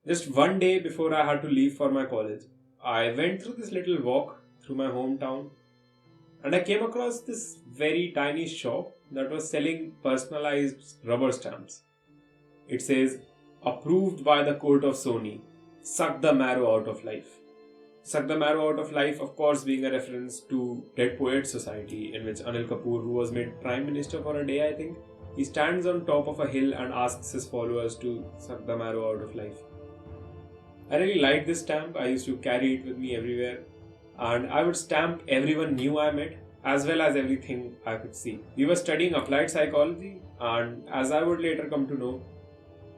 Just one day before I had to leave for my college, I went through this little walk through my hometown and I came across this very tiny shop that was selling personalized rubber stamps. It says, approved by the court of Sony, suck the marrow out of life. Suck the marrow out of life, of course, being a reference to Dead Poets Society, in which Anil Kapoor, who was made Prime Minister for a day, I think, he stands on top of a hill and asks his followers to suck the marrow out of life. I really liked this stamp. I used to carry it with me everywhere, and I would stamp everyone new I met as well as everything I could see. We were studying applied psychology, and as I would later come to know,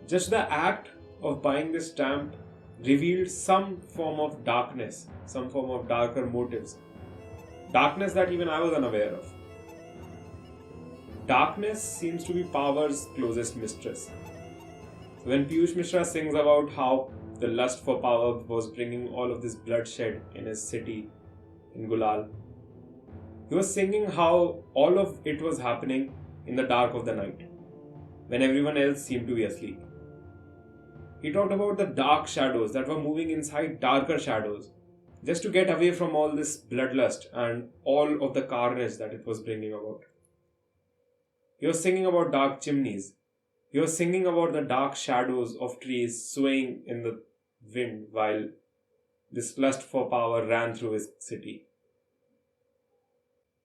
just the act of buying this stamp revealed some form of darkness, some form of darker motives. Darkness that even I was unaware of. Darkness seems to be power's closest mistress. When Piyush Mishra sings about how the lust for power was bringing all of this bloodshed in his city, in Gulal, he was singing how all of it was happening in the dark of the night, when everyone else seemed to be asleep. He talked about the dark shadows that were moving inside darker shadows, just to get away from all this bloodlust and all of the carnage that it was bringing about. He was singing about dark chimneys. He was singing about the dark shadows of trees swaying in the wind while this lust for power ran through his city.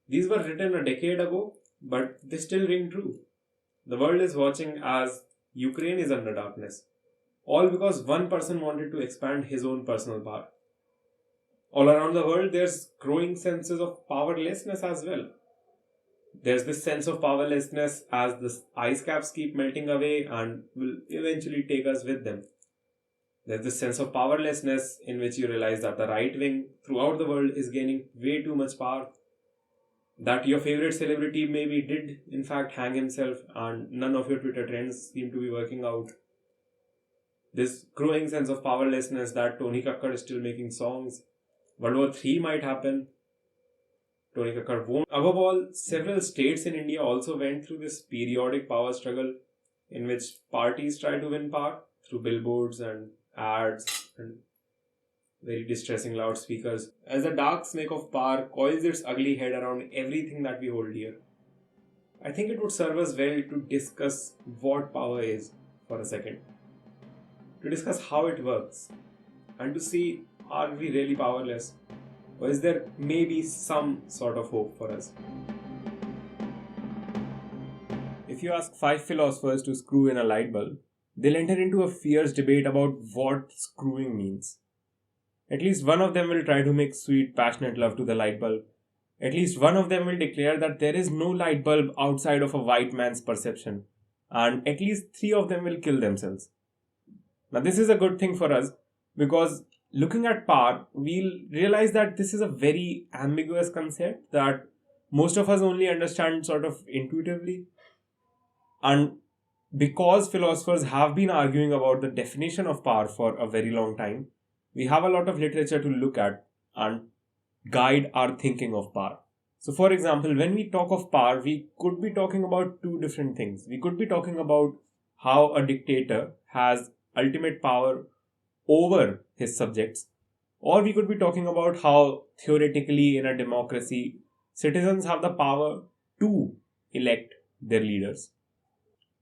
These were written a decade ago, but they still ring true. The world is watching as Ukraine is under darkness, all because one person wanted to expand his own personal power. All around the world, there's growing senses of powerlessness as well. There's this sense of powerlessness as the ice caps keep melting away and will eventually take us with them. There's this sense of powerlessness in which you realize that the right wing throughout the world is gaining way too much power. That your favorite celebrity maybe did in fact hang himself and none of your Twitter trends seem to be working out. This growing sense of powerlessness that Tony Kakkar is still making songs. World War III might happen. Tony Kakkar won't. Above all, several states in India also went through this periodic power struggle in which parties try to win power through billboards and ads and very distressing loudspeakers. As the dark snake of power coils its ugly head around everything that we hold dear, I think it would serve us well to discuss what power is for a second. To discuss how it works and to see, are we really powerless? Or is there maybe some sort of hope for us? If you ask 5 philosophers to screw in a light bulb, they'll enter into a fierce debate about what screwing means. At least one of them will try to make sweet, passionate love to the light bulb. At least one of them will declare that there is no light bulb outside of a white man's perception. And at least 3 of them will kill themselves. Now, this is a good thing for us because looking at power, we'll realize that this is a very ambiguous concept that most of us only understand sort of intuitively. And because philosophers have been arguing about the definition of power for a very long time, we have a lot of literature to look at and guide our thinking of power. So, for example, when we talk of power, we could be talking about 2 different things. We could be talking about how a dictator has ultimate power over his subjects, or we could be talking about how theoretically in a democracy citizens have the power to elect their leaders.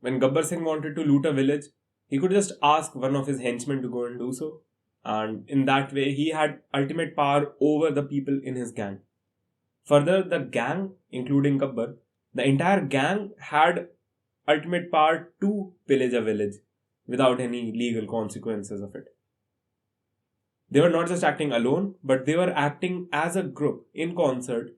When Gabbar Singh wanted to loot a village, he could just ask one of his henchmen to go and do so, and in that way he had ultimate power over the people in his gang. Further, the gang, including Gabbar, the entire gang had ultimate power to pillage a village without any legal consequences of it. They were not just acting alone, but they were acting as a group in concert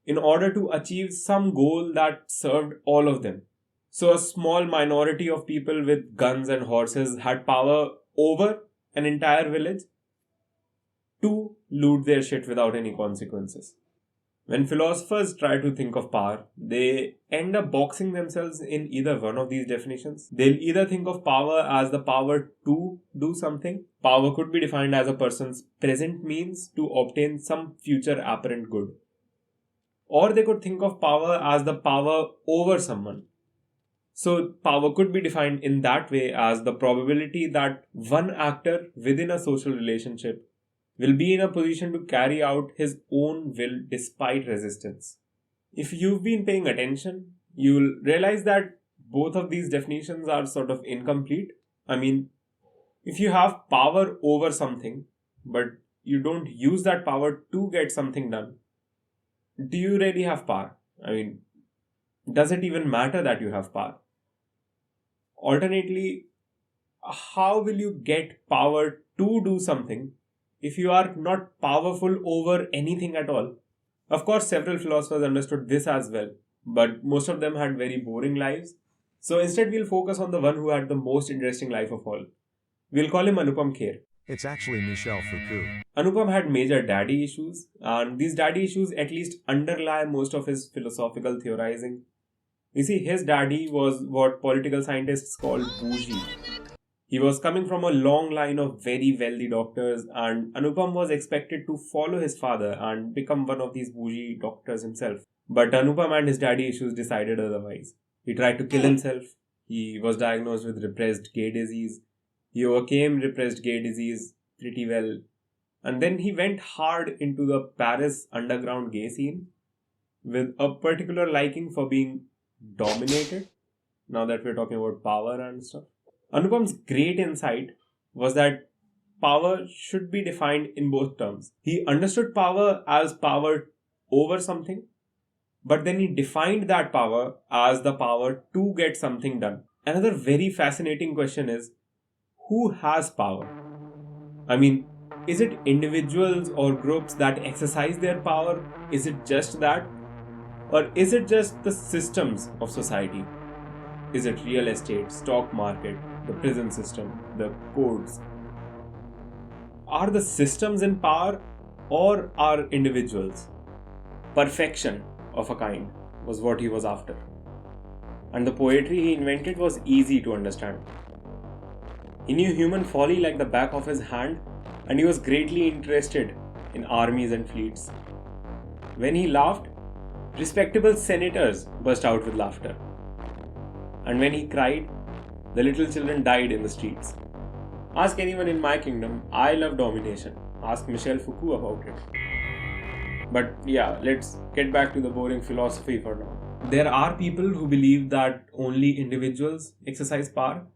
in order to achieve some goal that served all of them. So a small minority of people with guns and horses had power over an entire village to loot their shit without any consequences. When philosophers try to think of power, they end up boxing themselves in either one of these definitions. They'll either think of power as the power to do something. Power could be defined as a person's present means to obtain some future apparent good. Or they could think of power as the power over someone. So, power could be defined in that way as the probability that one actor within a social relationship will be in a position to carry out his own will despite resistance. If you've been paying attention, you'll realize that both of these definitions are sort of incomplete. I mean, if you have power over something, but you don't use that power to get something done, do you really have power? I mean, does it even matter that you have power? Alternately, how will you get power to do something if you are not powerful over anything at all? Of course, several philosophers understood this as well, but most of them had very boring lives. So instead, we'll focus on the one who had the most interesting life of all. We'll call him Anupam Kher. It's actually Michel Foucault. Anupam had major daddy issues, and these daddy issues at least underlie most of his philosophical theorizing. You see, his daddy was what political scientists call bougie. He was coming from a long line of very wealthy doctors, and Anupam was expected to follow his father and become one of these bougie doctors himself. But Anupam and his daddy issues decided otherwise. He tried to kill himself. He was diagnosed with repressed gay disease. He overcame repressed gay disease pretty well. And then he went hard into the Paris underground gay scene with a particular liking for being dominated. Now that we're talking about power and stuff. Anupam's great insight was that power should be defined in both terms. He understood power as power over something, but then he defined that power as the power to get something done. Another very fascinating question is, who has power? I mean, is it individuals or groups that exercise their power? Is it just that? Or is it just the systems of society? Is it real estate, stock market, the prison system, the courts? Are the systems in power or are individuals? Perfection of a kind was what he was after. And the poetry he invented was easy to understand. He knew human folly like the back of his hand, and he was greatly interested in armies and fleets. When he laughed, respectable senators burst out with laughter. And when he cried, the little children died in the streets. Ask anyone in my kingdom, I love domination. Ask Michel Foucault about it. But yeah, let's get back to the boring philosophy for now. There are people who believe that only individuals exercise power.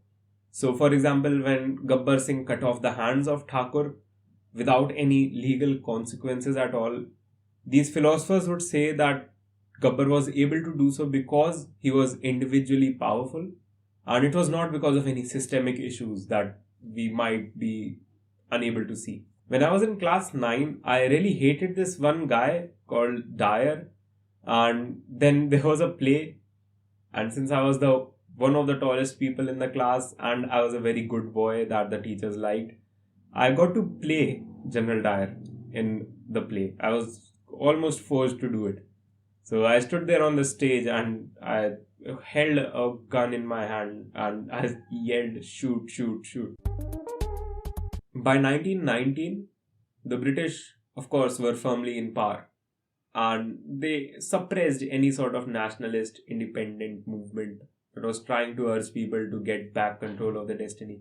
So for example, when Gabbar Singh cut off the hands of Thakur without any legal consequences at all, these philosophers would say that Gabbar was able to do so because he was individually powerful, and it was not because of any systemic issues that we might be unable to see. When I was in class 9, I really hated this one guy called Dyer, and then there was a play, and since I was the one of the tallest people in the class and I was a very good boy that the teachers liked, I got to play General Dyer in the play. I was almost forced to do it. So I stood there on the stage and I held a gun in my hand and I yelled, shoot, shoot, shoot. By 1919, the British, of course, were firmly in power, and they suppressed any sort of nationalist independent movement that was trying to urge people to get back control of their destiny.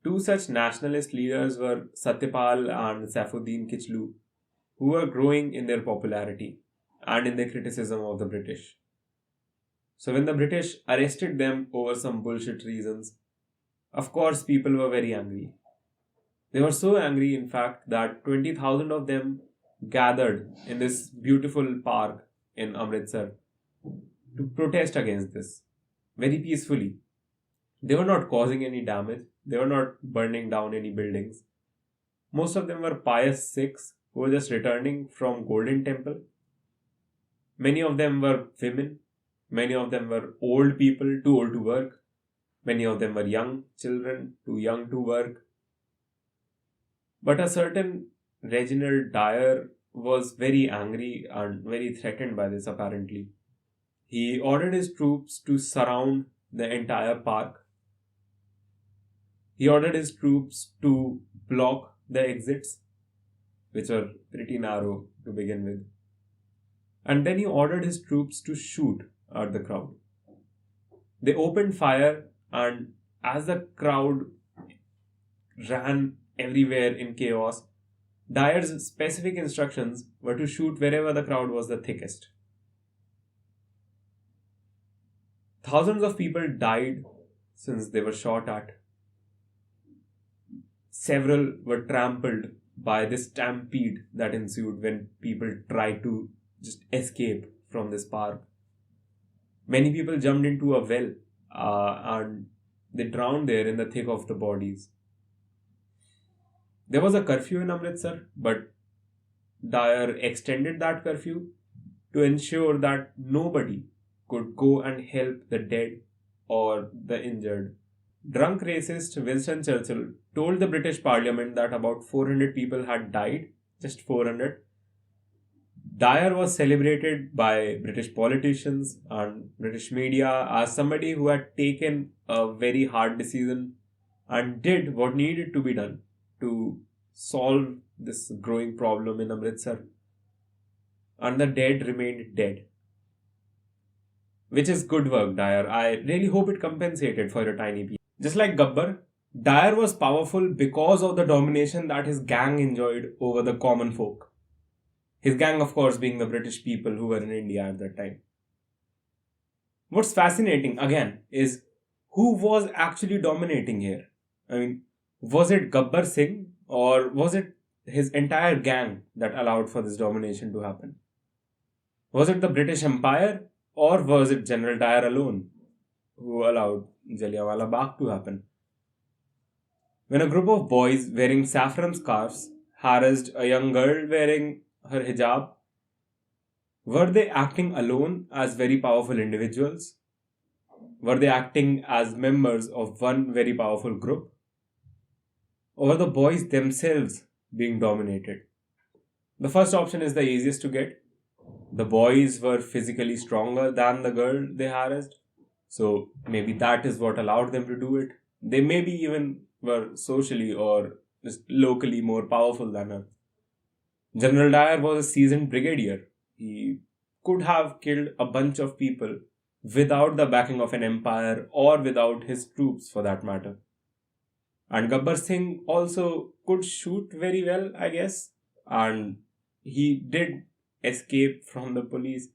Two such nationalist leaders were Satyapal and Saifuddin Kichlu, who were growing in their popularity and in their criticism of the British. So when the British arrested them over some bullshit reasons, of course people were very angry. They were so angry, in fact, that 20,000 of them gathered in this beautiful park in Amritsar to protest against this very peacefully. They were not causing any damage, they were not burning down any buildings. Most of them were pious Sikhs who were just returning from Golden Temple. Many of them were women, many of them were old people, too old to work, many of them were young children, too young to work. But a certain Reginald Dyer was very angry and very threatened by this apparently. He ordered his troops to surround the entire park. He ordered his troops to block the exits, which were pretty narrow to begin with. And then he ordered his troops to shoot at the crowd. They opened fire, and as the crowd ran everywhere in chaos, Dyer's specific instructions were to shoot wherever the crowd was the thickest. Thousands of people died since they were shot at. Several were trampled by this stampede that ensued when people tried to just escape from this park. Many people jumped into a well and they drowned there in the thick of the bodies. There was a curfew in Amritsar, but Dyer extended that curfew to ensure that nobody could go and help the dead or the injured. Drunk racist Winston Churchill told the British Parliament that about 400 people had died, just 400. Dyer was celebrated by British politicians and British media as somebody who had taken a very hard decision and did what needed to be done to solve this growing problem in Amritsar. And the dead remained dead. Which is good work, Dyer. I really hope it compensated for your tiny piece. Just like Gabbar, Dyer was powerful because of the domination that his gang enjoyed over the common folk. His gang, of course, being the British people who were in India at that time. What's fascinating, again, is who was actually dominating here? I mean, was it Gabbar Singh or was it his entire gang that allowed for this domination to happen? Was it the British Empire or was it General Dyer alone who allowed Jallianwala Bagh to happen? When a group of boys wearing saffron scarves harassed a young girl wearing her hijab, were they acting alone as very powerful individuals? Were they acting as members of one very powerful group? Or were the boys themselves being dominated? The first option is the easiest to get. The boys were physically stronger than the girl they harassed, so maybe that is what allowed them to do it. They maybe even were socially or just locally more powerful than her. General Dyer was a seasoned brigadier. He could have killed a bunch of people without the backing of an empire or without his troops for that matter. And Gabbar Singh also could shoot very well, I guess, and he did escape from the police.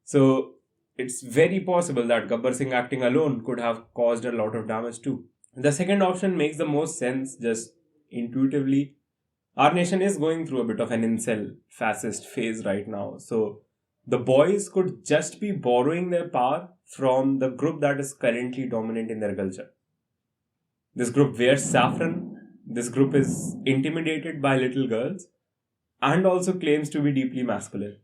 So it's very possible that Gabbar Singh acting alone could have caused a lot of damage too. The second option makes the most sense just intuitively. Our nation is going through a bit of an incel fascist phase right now. So the boys could just be borrowing their power from the group that is currently dominant in their culture. This group wears saffron. This group is intimidated by little girls and also claims to be deeply masculine.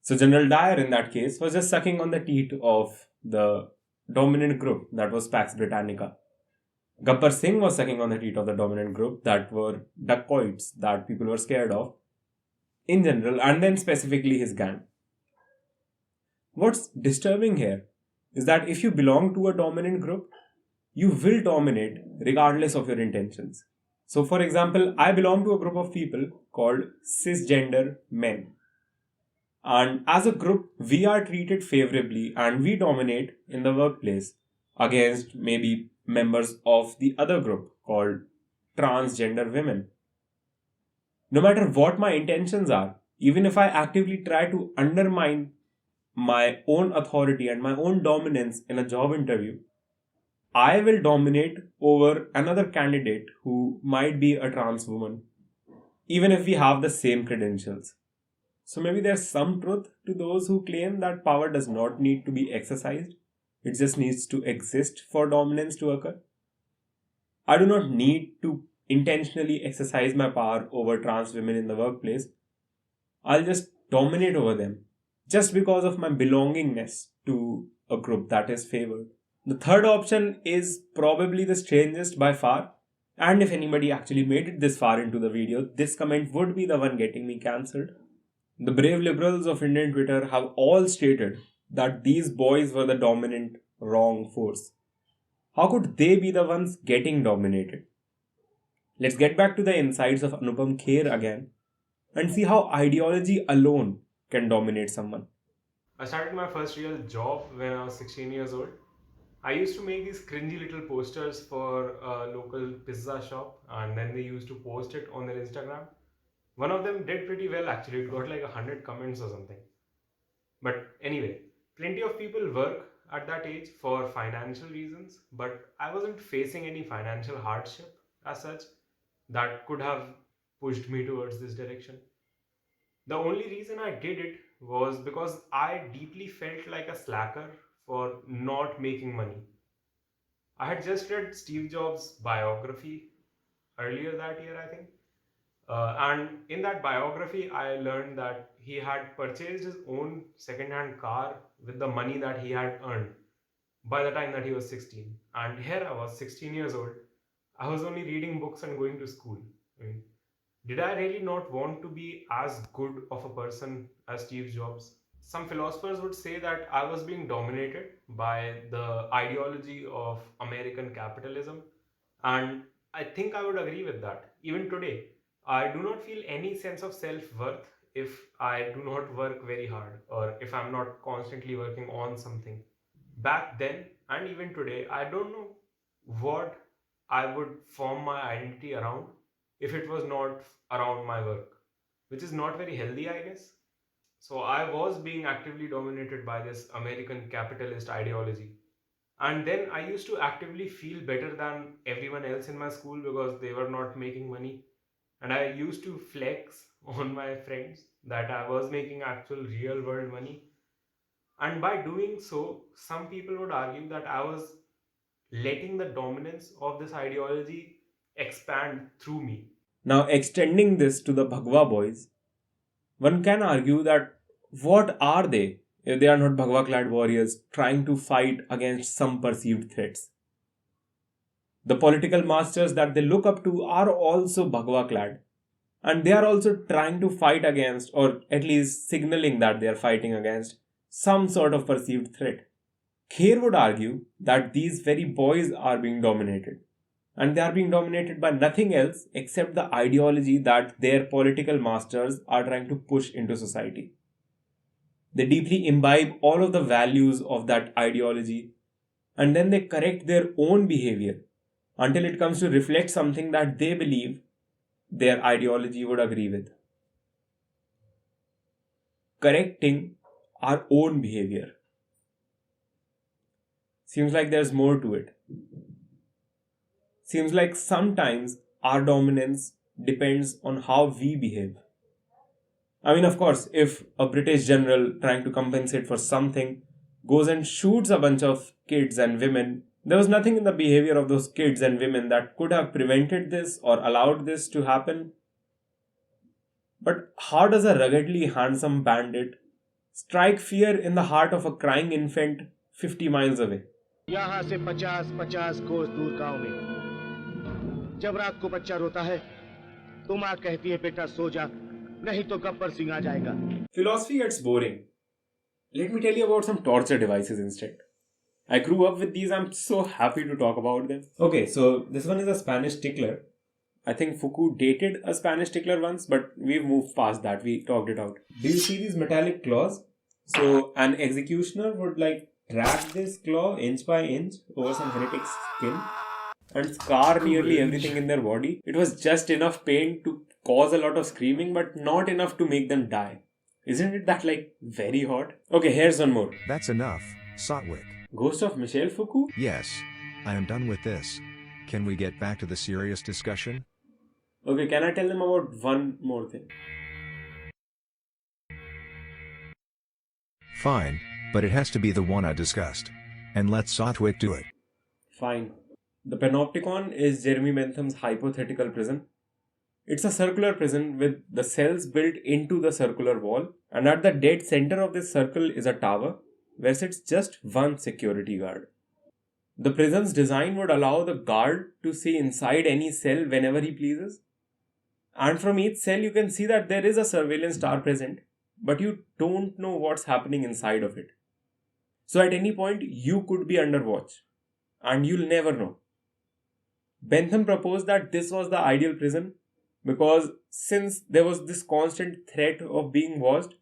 So General Dyer in that case was just sucking on the teat of the dominant group that was Pax Britannica. Gabbar Singh was sucking on the teat of the dominant group that were dacoits that people were scared of in general and then specifically his gang. What's disturbing here is that if you belong to a dominant group, you will dominate regardless of your intentions. So for example, I belong to a group of people called cisgender men. And as a group, we are treated favorably and we dominate in the workplace against maybe members of the other group called transgender women. No matter what my intentions are, even if I actively try to undermine my own authority and my own dominance in a job interview, I will dominate over another candidate who might be a trans woman, even if we have the same credentials. So maybe there's some truth to those who claim that power does not need to be exercised. It just needs to exist for dominance to occur. I do not need to intentionally exercise my power over trans women in the workplace. I'll just dominate over them just because of my belongingness to a group that is favored. The third option is probably the strangest by far. And if anybody actually made it this far into the video, this comment would be the one getting me cancelled. The brave liberals of Indian Twitter have all stated that these boys were the dominant wrong force. How could they be the ones getting dominated? Let's get back to the insights of Anupam Kher again and see how ideology alone can dominate someone. I started my first real job when I was 16 years old. I used to make these cringy little posters for a local pizza shop, and then they used to post it on their Instagram. One of them did pretty well actually, it got like 100 comments or something. But anyway, plenty of people work at that age for financial reasons, but I wasn't facing any financial hardship as such that could have pushed me towards this direction. The only reason I did it was because I deeply felt like a slacker for not making money. I had just read Steve Jobs' biography earlier that year, I think. And in that biography, I learned that he had purchased his own second-hand car with the money that he had earned by the time that he was 16. And here I was, 16 years old. I was only reading books and going to school. I mean, did I really not want to be as good of a person as Steve Jobs? Some philosophers would say that I was being dominated by the ideology of American capitalism, and I think I would agree with that. Even today, I do not feel any sense of self worth if I do not work very hard or if I'm not constantly working on something. Back then, and even today, I don't know what I would form my identity around if it was not around my work, which is not very healthy, I guess. So I was being actively dominated by this American capitalist ideology. And then I used to actively feel better than everyone else in my school because they were not making money. And I used to flex on my friends that I was making actual real world money. And by doing so, some people would argue that I was letting the dominance of this ideology expand through me. Now, extending this to the Bhagwa boys, one can argue that what are they if they are not Bhagwa clad warriors trying to fight against some perceived threats? The political masters that they look up to are also Bhagwa clad, and they are also trying to fight against, or at least signaling that they are fighting against, some sort of perceived threat. Kher would argue that these very boys are being dominated, and they are being dominated by nothing else except the ideology that their political masters are trying to push into society. They deeply imbibe all of the values of that ideology, and then they correct their own behavior until it comes to reflect something that they believe their ideology would agree with. Correcting our own behavior. Seems like there's more to it. Seems like sometimes our dominance depends on how we behave. I mean, of course, if a British general trying to compensate for something goes and shoots a bunch of kids and women, there was nothing in the behavior of those kids and women that could have prevented this or allowed this to happen. But how does a ruggedly handsome bandit strike fear in the heart of a crying infant 50 miles away? यहाँ से 50-50 कोस दूर गांव में जब रात को बच्चा रोता है तो माँ कहती है बेटा सो जा नहीं तो गब्बर सिंह आ जाएगा. Philosophy gets boring. Let me tell you about some torture devices instead. I grew up with these, I'm so happy to talk about them. Okay, so this one is a Spanish tickler. I think Foucault dated a Spanish tickler once, but we've moved past that. We talked it out. Do you see these metallic claws? So an executioner would drag this claw inch by inch over some heretic's skin and scar nearly everything in their body. It was just enough pain to cause a lot of screaming, but not enough to make them die. Isn't it that very hot? Okay, here's one more. That's enough, Satyuga. Ghost of Michel Foucault? Yes, I am done with this. Can we get back to the serious discussion? Okay, can I tell them about one more thing? Fine, but it has to be the one I discussed. And let Satyuga do it. Fine. The Panopticon is Jeremy Bentham's hypothetical prison. It's a circular prison with the cells built into the circular wall, and at the dead center of this circle is a tower where sits just one security guard. The prison's design would allow the guard to see inside any cell whenever he pleases. And from each cell you can see that there is a surveillance tower present, but you don't know what's happening inside of it. So at any point you could be under watch, and you'll never know. Bentham proposed that this was the ideal prison because since there was this constant threat of being watched,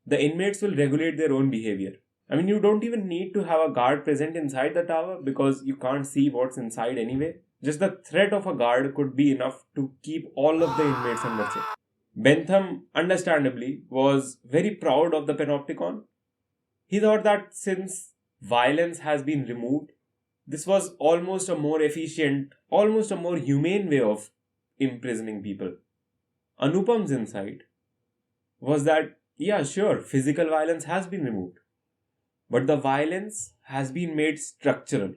the inmates will regulate their own behavior. I mean, you don't even need to have a guard present inside the tower because you can't see what's inside anyway. Just the threat of a guard could be enough to keep all of the inmates under check. Bentham, understandably, was very proud of the Panopticon. He thought that since violence has been removed, this was almost a more efficient, almost a more humane way of imprisoning people. Anupam's insight was that, yeah, sure, physical violence has been removed, but the violence has been made structural.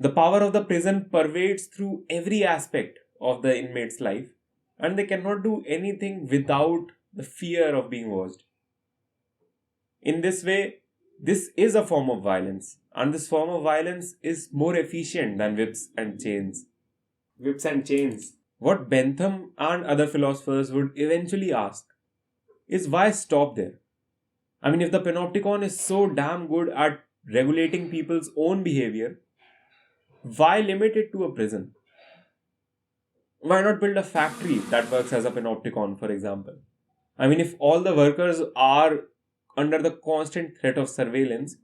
The power of the prison pervades through every aspect of the inmate's life, and they cannot do anything without the fear of being watched. In this way, this is a form of violence, and this form of violence is more efficient than whips and chains. Whips and chains. What Bentham and other philosophers would eventually ask is why stop there? I mean, if the Panopticon is so damn good at regulating people's own behavior, why limit it to a prison? Why not build a factory that works as a Panopticon, for example? I mean, if all the workers are under the constant threat of surveillance,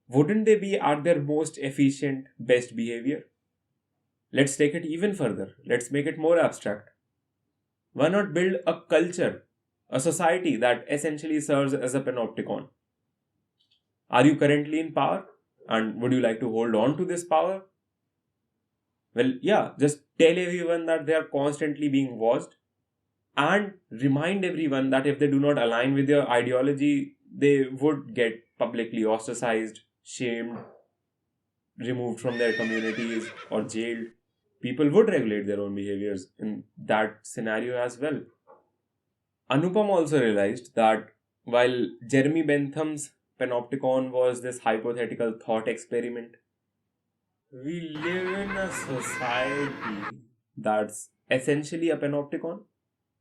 wouldn't they be at their most efficient, best behavior? Let's take it even further. Let's make it more abstract. Why not build a culture, a society that essentially serves as a Panopticon? Are you currently in power? And would you like to hold on to this power? Well, yeah, just tell everyone that they are constantly being watched and remind everyone that if they do not align with your ideology, they would get publicly ostracized, shamed, removed from their communities, or jailed. People would regulate their own behaviors in that scenario as well. Anupam also realized that while Jeremy Bentham's Panopticon was this hypothetical thought experiment, we live in a society that's essentially a Panopticon.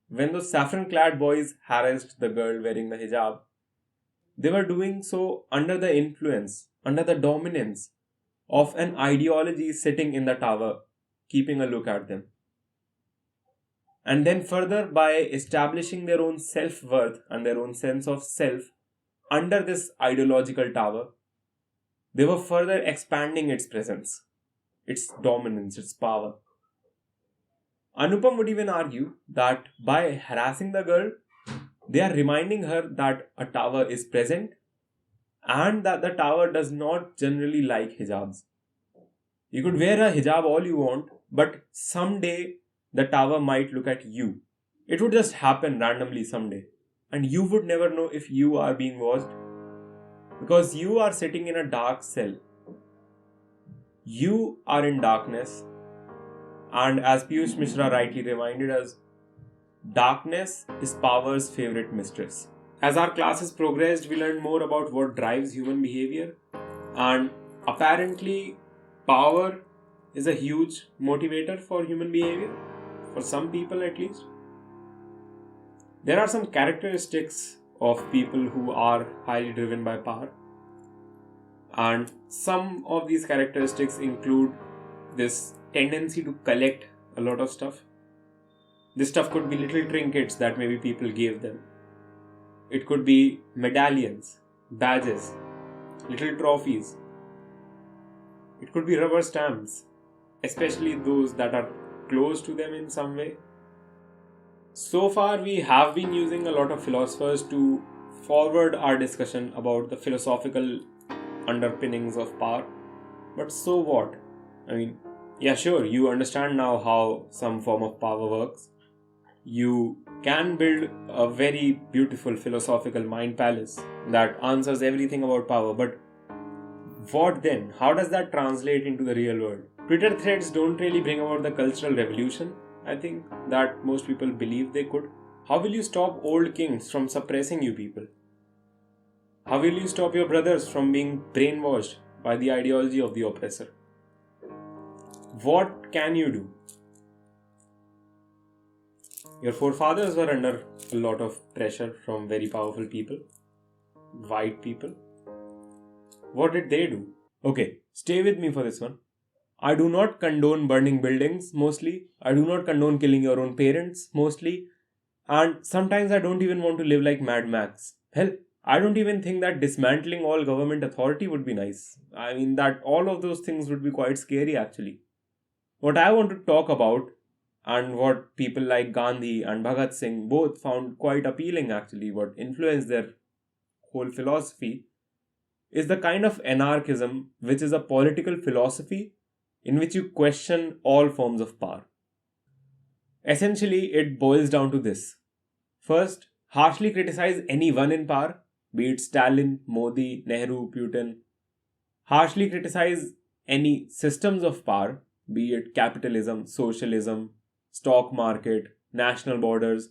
When those saffron-clad boys harassed the girl wearing the hijab, they were doing so under the influence, under the dominance of an ideology sitting in the tower, keeping a look at them. And then further, by establishing their own self-worth and their own sense of self under this ideological tower, they were further expanding its presence, its dominance, its power. Anupam would even argue that by harassing the girl, they are reminding her that a tower is present and that the tower does not generally like hijabs. You could wear a hijab all you want, but someday the tower might look at you. It would just happen randomly someday, and you would never know if you are being watched because you are sitting in a dark cell. You are in darkness, and as Piyush Mishra rightly reminded us, darkness is power's favorite mistress. As our classes progressed, we learned more about what drives human behavior, and apparently power is a huge motivator for human behavior, for some people at least. There are some characteristics of people who are highly driven by power, and some of these characteristics include this tendency to collect a lot of stuff. This stuff could be little trinkets that maybe people gave them. It could be medallions, badges, little trophies. It could be rubber stamps, especially those that are close to them in some way. So far, we have been using a lot of philosophers to forward our discussion about the philosophical underpinnings of power. But so what? I mean, yeah, sure, you understand now how some form of power works. You can build a very beautiful philosophical mind palace that answers everything about power, but what then? How does that translate into the real world? Twitter threads don't really bring about the cultural revolution, I think, that most people believe they could. How will you stop old kings from suppressing you people? How will you stop your brothers from being brainwashed by the ideology of the oppressor? What can you do? Your forefathers were under a lot of pressure from very powerful people, white people. What did they do? Okay, stay with me for this one. I do not condone burning buildings, mostly. I do not condone killing your own parents, mostly. And sometimes I don't even want to live like Mad Max. Hell, I don't even think that dismantling all government authority would be nice. I mean, that all of those things would be quite scary actually. What I want to talk about, and what people like Gandhi and Bhagat Singh both found quite appealing actually, what influenced their whole philosophy, is the kind of anarchism which is a political philosophy in which you question all forms of power. Essentially, it boils down to this. First, harshly criticize anyone in power, be it Stalin, Modi, Nehru, Putin. Harshly criticize any systems of power, be it capitalism, socialism, stock market, national borders,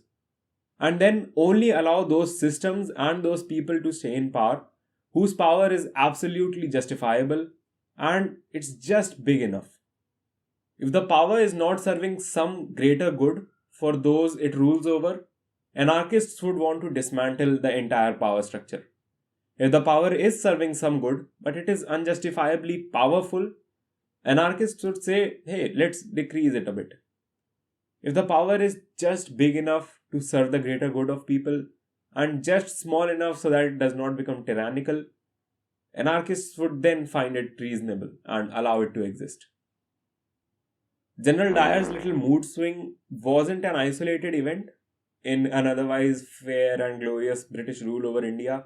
and then only allow those systems and those people to stay in power whose power is absolutely justifiable and it's just big enough. If the power is not serving some greater good for those it rules over, anarchists would want to dismantle the entire power structure. If the power is serving some good, but it is unjustifiably powerful, anarchists would say, hey, let's decrease it a bit. If the power is just big enough to serve the greater good of people and just small enough so that it does not become tyrannical, anarchists would then find it reasonable and allow it to exist. General Dyer's little mood swing wasn't an isolated event in an otherwise fair and glorious British rule over India.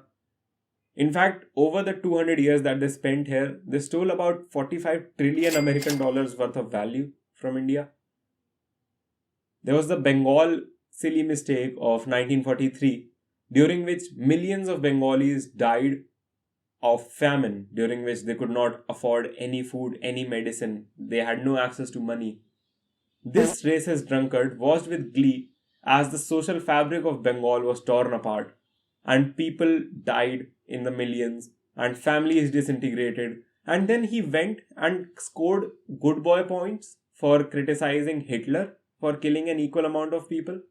In fact, over the 200 years that they spent here, they stole about 45 trillion American dollars worth of value from India. There was the Bengal silly mistake of 1943, during which millions of Bengalis died of famine, during which they could not afford any food, any medicine, they had no access to money. This racist drunkard watched with glee as the social fabric of Bengal was torn apart, and people died in the millions, and families disintegrated, and then he went and scored good boy points for criticizing Hitler for killing an equal amount of people.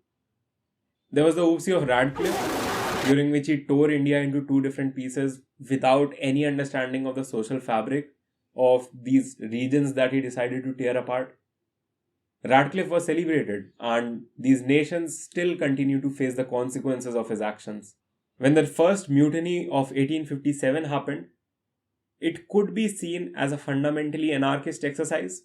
There was the oopsie of Radcliffe, during which he tore India into two different pieces without any understanding of the social fabric of these regions that he decided to tear apart. Radcliffe was celebrated, and these nations still continue to face the consequences of his actions. When the first mutiny of 1857 happened, it could be seen as a fundamentally anarchist exercise.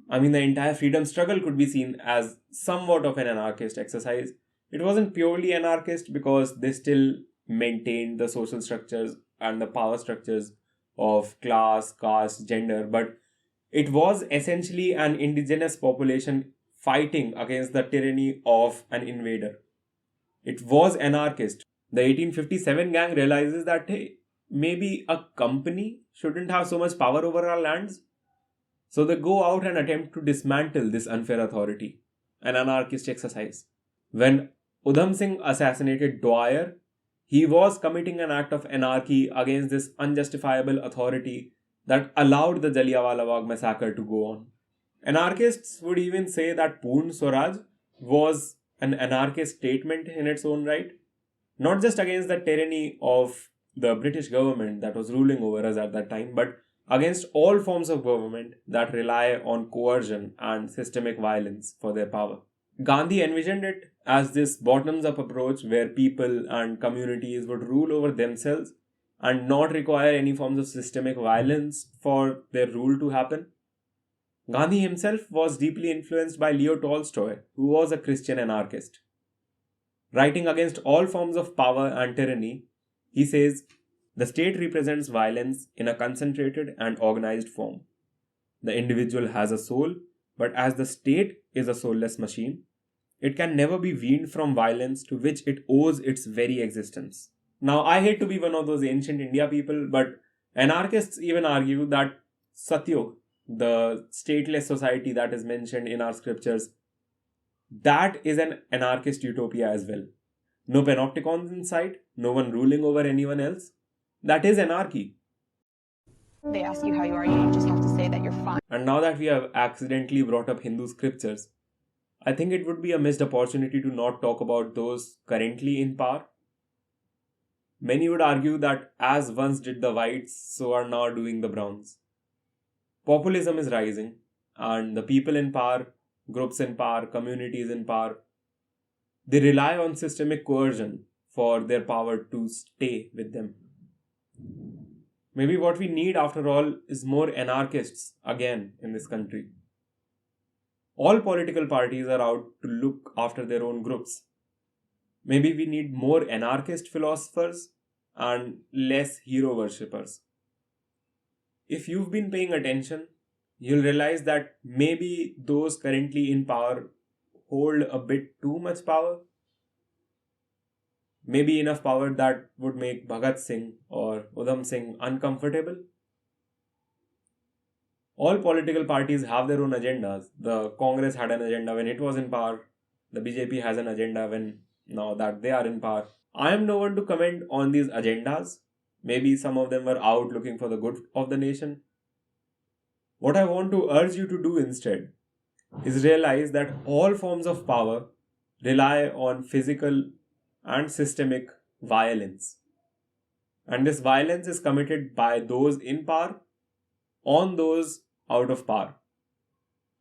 I mean, the entire freedom struggle could be seen as somewhat of an anarchist exercise. It wasn't purely anarchist because they still maintained the social structures and the power structures of class, caste, gender, but it was essentially an indigenous population fighting against the tyranny of an invader. It was anarchist. The 1857 gang realizes that, hey, maybe a company shouldn't have so much power over our lands. So they go out and attempt to dismantle this unfair authority, an anarchist exercise. When Udham Singh assassinated Dwyer, he was committing an act of anarchy against this unjustifiable authority that allowed the Jallianwala Bagh massacre to go on. Anarchists would even say that Purn Swaraj was an anarchist statement in its own right, not just against the tyranny of the British government that was ruling over us at that time, but against all forms of government that rely on coercion and systemic violence for their power. Gandhi envisioned it as this bottoms up approach where people and communities would rule over themselves and not require any forms of systemic violence for their rule to happen. Gandhi himself was deeply influenced by Leo Tolstoy, who was a Christian anarchist. Writing against all forms of power and tyranny, he says, "The state represents violence in a concentrated and organized form. The individual has a soul, but as the state is a soulless machine, it can never be weaned from violence to which it owes its very existence." Now, I hate to be one of those ancient India people, but anarchists even argue that Satyuga, the stateless society that is mentioned in our scriptures, that is an anarchist utopia as well. No panopticons in sight, no one ruling over anyone else. That is anarchy. They ask you how you are, you just have to say that you're fine. And now that we have accidentally brought up Hindu scriptures, I think it would be a missed opportunity to not talk about those currently in power. Many would argue that as once did the whites, so are now doing the browns. Populism is rising, and the people in power, groups in power, communities in power, they rely on systemic coercion for their power to stay with them. Maybe what we need after all is more anarchists again in this country. All political parties are out to look after their own groups. Maybe we need more anarchist philosophers and less hero worshippers. If you've been paying attention, you'll realize that maybe those currently in power hold a bit too much power. Maybe enough power that would make Bhagat Singh or Udham Singh uncomfortable. All political parties have their own agendas. The Congress had an agenda when it was in power. The BJP has an agenda now that they are in power. I am no one to comment on these agendas. Maybe some of them were out looking for the good of the nation. What I want to urge you to do instead is realize that all forms of power rely on physical and systemic violence. And this violence is committed by those in power on those out of power.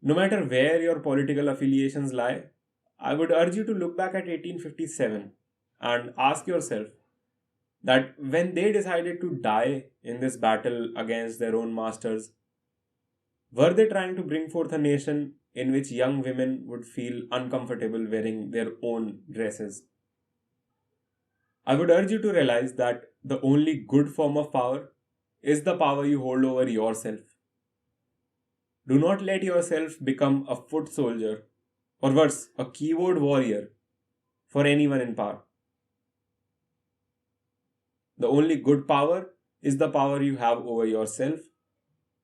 No matter where your political affiliations lie, I would urge you to look back at 1857 and ask yourself that when they decided to die in this battle against their own masters, were they trying to bring forth a nation in which young women would feel uncomfortable wearing their own dresses? I would urge you to realize that the only good form of power is the power you hold over yourself. Do not let yourself become a foot soldier, or worse, a keyboard warrior for anyone in power. The only good power is the power you have over yourself.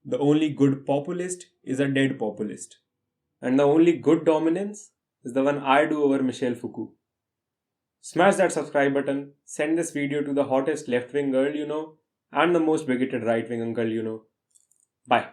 The only good populist is a dead populist. And the only good dominance is the one I do over Michel Foucault. Smash that subscribe button, send this video to the hottest left-wing girl you know and the most bigoted right-wing uncle you know. Bye.